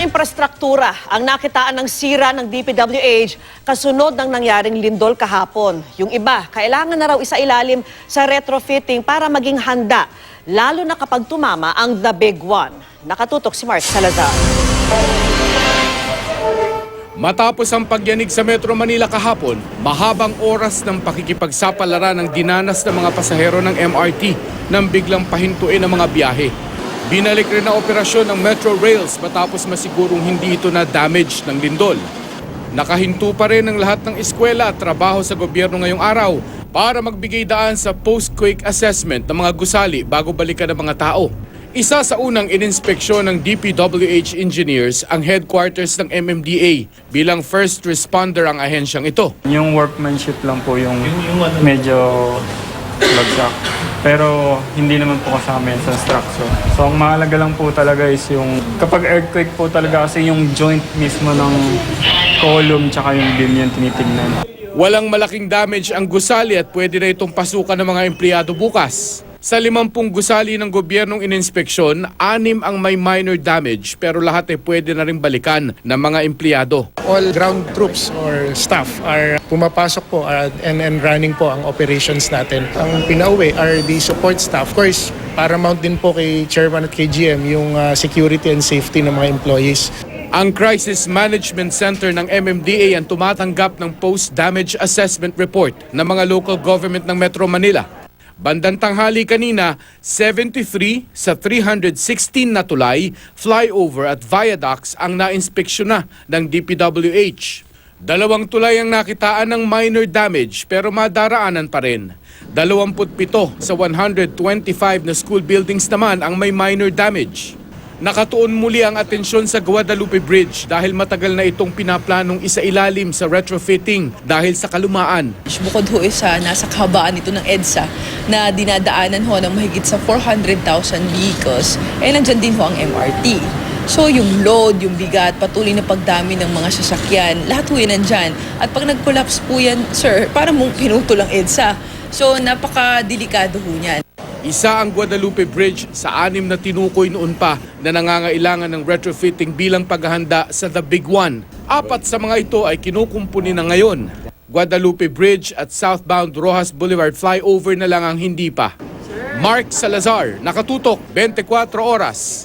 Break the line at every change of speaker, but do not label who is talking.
infrastruktura ang nakitaan ng sira ng DPWH kasunod ng nangyaring lindol kahapon. Yung iba, kailangan na raw isailalim sa retrofitting para maging handa, lalo na kapag tumama ang The Big One. Nakatutok si Mark Salazar.
Matapos ang pagyanig sa Metro Manila kahapon, mahabang oras ng pakikipagsapalaran ng dinanas ng mga pasahero ng MRT nang biglang pahintuin ang mga biyahe. Binalik rin ang operasyon ng Metro Rails matapos masigurong hindi ito na damage ng lindol. Nakahinto pa rin ang lahat ng eskwela at trabaho sa gobyerno ngayong araw para magbigay daan sa post-quake assessment ng mga gusali bago balikan ng mga tao. Isa sa unang ininspeksyon ng DPWH engineers ang headquarters ng MMDA bilang first responder ang ahensyang ito.
Yung workmanship lang po yung medyo bagsak. Pero hindi naman po kasama yan sa structure. So ang mahalaga lang po talaga is yung kapag earthquake po talaga kasi yung joint mismo ng column tsaka yung beam yung tinitingnan.
Walang malaking damage ang gusali at pwede na itong pasukan ng mga empleyado bukas. Sa 50 gusali ng gobyernong ininspeksyon, 6 ang may minor damage pero lahat ay pwede na rin balikan ng mga empleyado.
All ground troops or staff are pumapasok po and running po ang operations natin. Ang pinauwi are the support staff. Of course, paramount din po kay Chairman at kay GM yung security and safety ng mga employees.
Ang Crisis Management Center ng MMDA ang tumatanggap ng post-damage assessment report ng mga local government ng Metro Manila. Bandang tanghali kanina, 73 sa 316 na tulay, flyover at viaducts ang nainspeksyon na ng DPWH. 2 tulay ang nakitaan ng minor damage pero madaraanan pa rin. 27 sa 125 na school buildings naman ang may minor damage. Nakatuon muli ang atensyon sa Guadalupe Bridge dahil matagal na itong pinaplanong isailalim sa retrofitting dahil sa kalumaan.
Bukod ho isa, nasa kahabaan ito ng EDSA na dinadaanan ho ng mahigit sa 400,000 vehicles, nandyan din ho ang MRT. So yung load, yung bigat, patuloy na pagdami ng mga sasakyan, lahat ho yan nandyan. At pag nag-collapse po yan, sir, parang mong pinutol ang EDSA. So napaka-delikado ho niyan.
Isa ang Guadalupe Bridge sa 6 na tinukoy noon pa na nangangailangan ng retrofitting bilang paghahanda sa The Big One. 4 sa mga ito ay kinukumpuni na ngayon. Guadalupe Bridge at southbound Rojas Boulevard flyover na lang ang hindi pa. Mark Salazar, Nakatutok, 24 Oras.